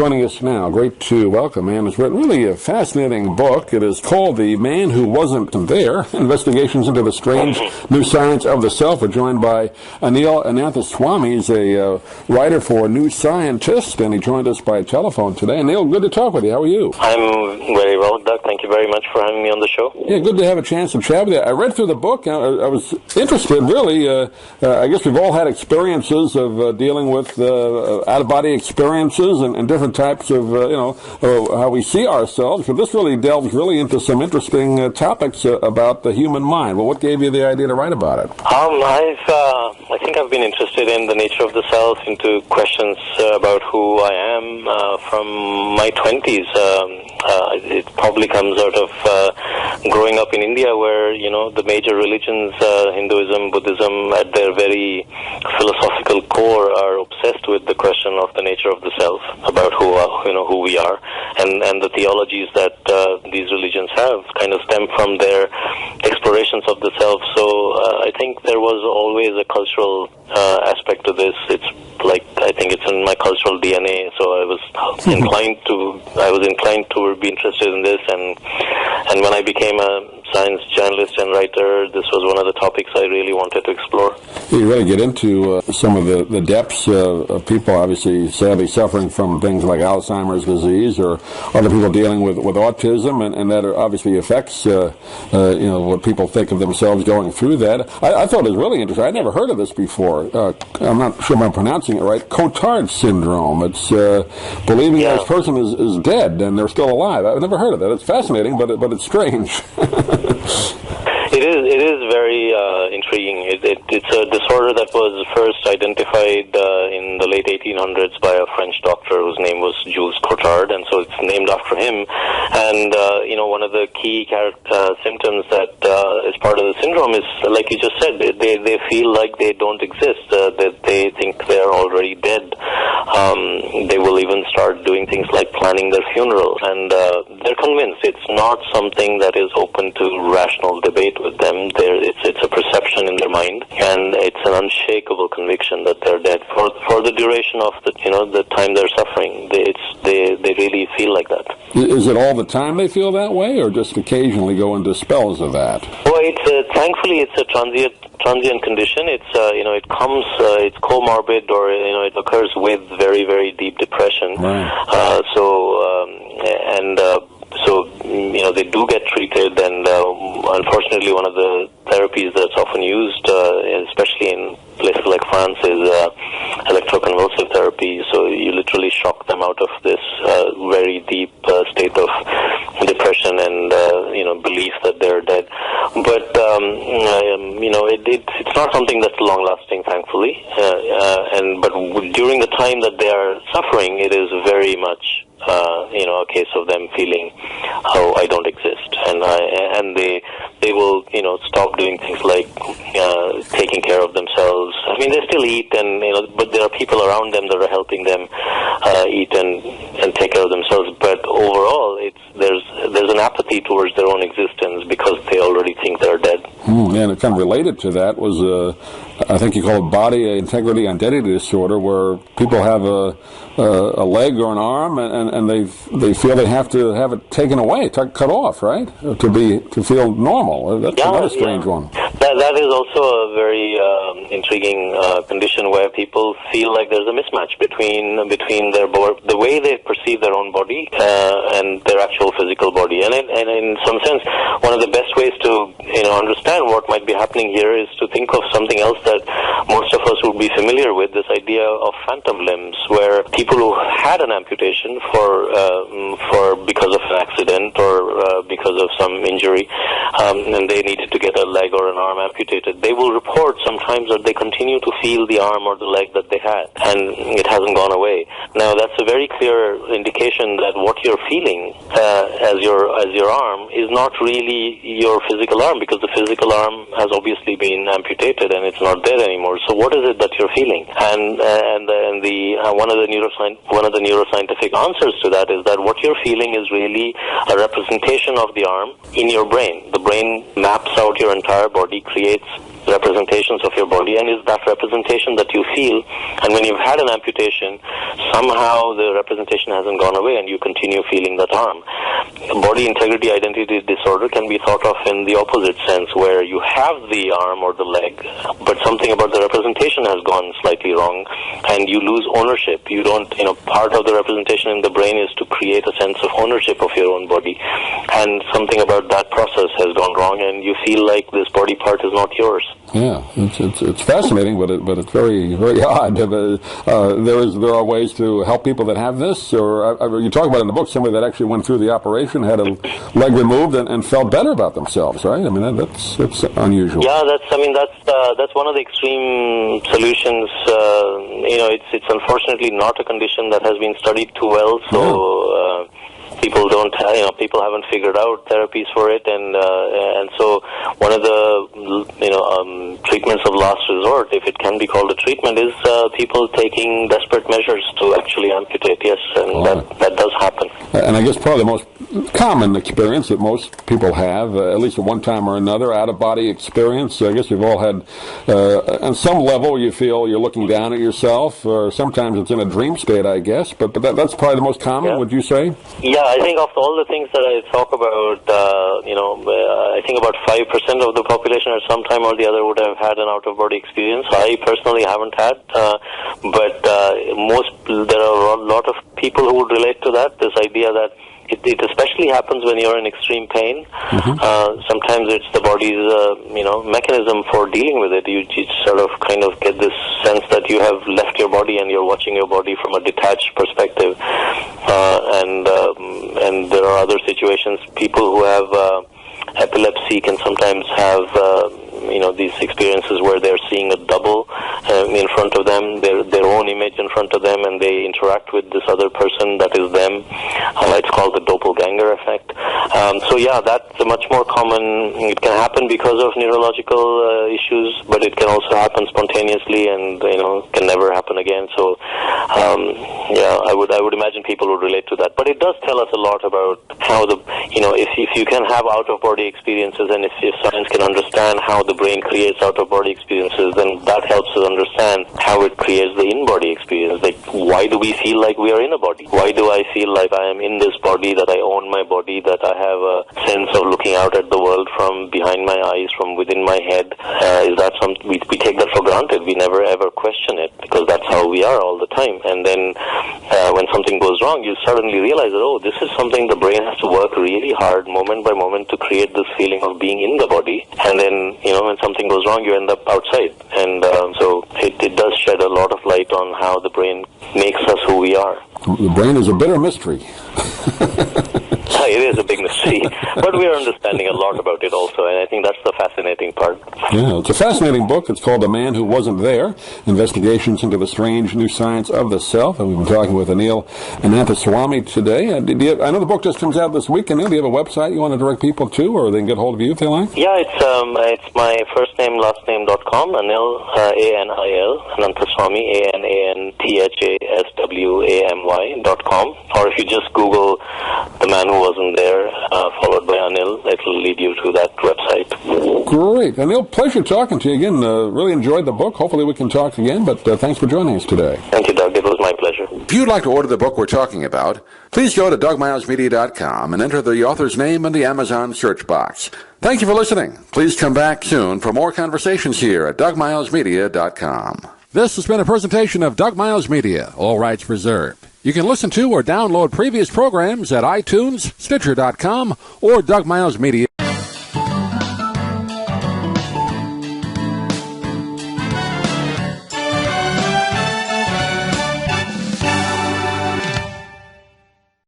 joining us now. Great to welcome Ann. It's written really a fascinating book. It is called The Man Who Wasn't There, Investigations into the Strange New Science of the Self. We're joined by Anil Ananthaswamy. He's a writer for New Scientist, and he joined us by telephone today. Anil, good to talk with you. How are you? I'm very well, Doug. Thank you very much for having me on the show. Yeah, good to have a chance to chat with you. I read through the book. I was interested, really. I guess we've all had experiences of dealing with out-of-body experiences and different types of, how we see ourselves. But this really delves into some interesting topics about the human mind. Well, what gave you the idea to write about it? I think I've been interested in the nature of the self, into questions about who I am from my 20s. It probably comes out of growing up in India, where, the major religions, Hinduism, Buddhism, at their very philosophical core are obsessed with the question of the nature of the self, about who we are, and the theologies that these religions have kind of stem from their explorations of the self. So I think there was always a cultural aspect to this. I think it's in my cultural DNA. So I was inclined to be interested in this, and when I became a science journalist and writer, this was one of the topics I really wanted to explore. You really get into some of the depths of people, obviously, sadly suffering from things like Alzheimer's disease, or other people dealing with autism, and that obviously affects, what people think of themselves going through that. I thought it was really interesting. I'd never heard of this before. I'm not sure if I'm pronouncing it right. Cotard syndrome. It's believing this person is dead and they're still alive. I've never heard of that. It's fascinating, but it's strange. It is very intriguing. It's a disorder that was first identified in the late 1800s by a French doctor whose name was Jules Cotard, and so it's named after him. And one of the key symptoms that is part of the syndrome is, like you just said, they feel like they don't exist. That they think they're already dead. They will even start doing things like planning their funeral, and they're convinced it's not something that is open to rational debate with them. It's a perception in their mind, and it's an unshakable conviction that they're dead for the duration of the time they're suffering. They really feel like that. Is it all the time they feel that way, or just occasionally go into spells of that? Well, thankfully it's a transient condition. It comes, it's comorbid, or it occurs with very, very deep depression. Right. So they do get treated, and unfortunately one of the therapies that's often used, especially in places like France, is electroconvulsive therapy. So you literally shock them out of this very deep state of depression and belief that they're dead. But it's not something that's long lasting, thankfully. But during the time that they are suffering, it is very much a case of them feeling, oh, I don't exist, and they will stop doing things like taking care of themselves. I mean, they still eat, but there are people around them that are helping them eat and take care of themselves. But overall, there's an apathy towards their own existence because they already think they're dead. And kind of related to that was, I think you call it body integrity identity disorder, where people have a leg or an arm, and they feel they have to have it taken away, cut off, right, to feel normal. That's another strange one. That is also a very intriguing condition, where people feel like there's a mismatch between the way they perceive their own body and their actual physical body. And in some sense, one of the best ways to understand what might be happening here is to think of something else that most of us would be familiar with, this idea of phantom limbs, where people who had an amputation because of an accident or because of some injury, and they needed to get a leg or an arm amputated, they will report sometimes that they continue to feel the arm or the leg that they had, and it hasn't gone away. Now, that's a very clear indication that what you're feeling as your arm is not really your physical arm, because the physical arm has obviously been amputated and it's not there anymore. So what is it that you're feeling? And one of the neuroscientific answers to that is that what you're feeling is really a representation of the arm in your brain. The brain maps out your entire body, creates representations of your body, and is that representation that you feel. And when you've had an amputation, somehow the representation hasn't gone away and you continue feeling that arm. Body integrity identity disorder can be thought of in the opposite sense, where you have the arm or the leg, but something about the representation has gone slightly wrong, and you lose ownership. You don't, part of the representation in the brain is to create a sense of ownership of your own body, and something about that process has gone wrong, and you feel like this body part is not yours. Yeah, it's fascinating, but it's very, very odd. There are ways to help people that have this, or you talk about in the book somebody that actually went through the operation, had a leg removed, and felt better about themselves, right? I mean, that's unusual. Yeah, that's one of the extreme solutions. It's unfortunately not a condition that has been studied too well, so. People haven't figured out therapies for it, and so one of the treatments of last resort, if it can be called a treatment, is people taking desperate measures to actually amputate. Yes, and that does happen. And I guess probably the most common experience that most people have, at least at one time or another, out-of-body experience. I guess you've all had, on some level, you feel you're looking down at yourself, or sometimes it's in a dream state, I guess. But that's probably the most common, would you say? Yeah, I think of all the things that I talk about, I think about 5% of the population at some time or the other would have had an out-of-body experience. I personally haven't had, but there are a lot of people who would relate to that, this idea that it especially happens when you're in extreme pain. Sometimes it's the body's, mechanism for dealing with it. You sort of kind of get this sense that you have left your body and you're watching your body from a detached perspective. And there are other situations. People who have epilepsy can sometimes have these experiences where they're seeing a double in front of them, their own image in front of them, and they interact with this other person that is them. It's called the doppelganger effect. That's a much more common. It can happen because of neurological issues, but it can also happen spontaneously, and can never happen again. So I would imagine people would relate to that. But it does tell us a lot about how if you can have out of body experiences, and if science can understand how the brain creates out-of-body experiences, then that helps us understand how it creates the in-body experience. Like, why do we feel like we are in a body? Why do I feel like I am in this body, that I own my body, that I have a sense of looking out at the world from behind my eyes, from within my head? Is that something we take that for granted? We never ever question it, because that's how we are all the time. And then when something goes wrong, you suddenly realize that, this is something the brain has to work really hard, moment by moment, to create this feeling of being in the body. And then, when something goes wrong, you end up outside. And so it does shed a lot of light on how the brain makes us who we are. The brain is a bitter mystery. It is a big mystery, but we are understanding a lot about it also, and I think that's the fascinating part. Yeah, it's a fascinating book. It's called The Man Who Wasn't There, Investigations into the Strange New Science of the Self, and we've been talking with Anil Ananthaswamy today. I know the book just comes out this week. Anil, do you have a website you want to direct people to, or they can get hold of you if they like? Yeah, it's my first name, last name.com, Anil, A-N-I-L, Ananthaswamy, ANANTHASWAMY.com, or if you just Google The Man Who Wasn't There, followed by Anil, it will lead you to that website. Great. Anil, pleasure talking to you again. Really enjoyed the book. Hopefully we can talk again, but thanks for joining us today. Thank you, Doug. It was my pleasure. If you'd like to order the book we're talking about, please go to DougMilesMedia.com and enter the author's name in the Amazon search box. Thank you for listening. Please come back soon for more conversations here at DougMilesMedia.com. This has been a presentation of Doug Miles Media, all rights reserved. You can listen to or download previous programs at iTunes, Stitcher.com, or Doug Miles Media.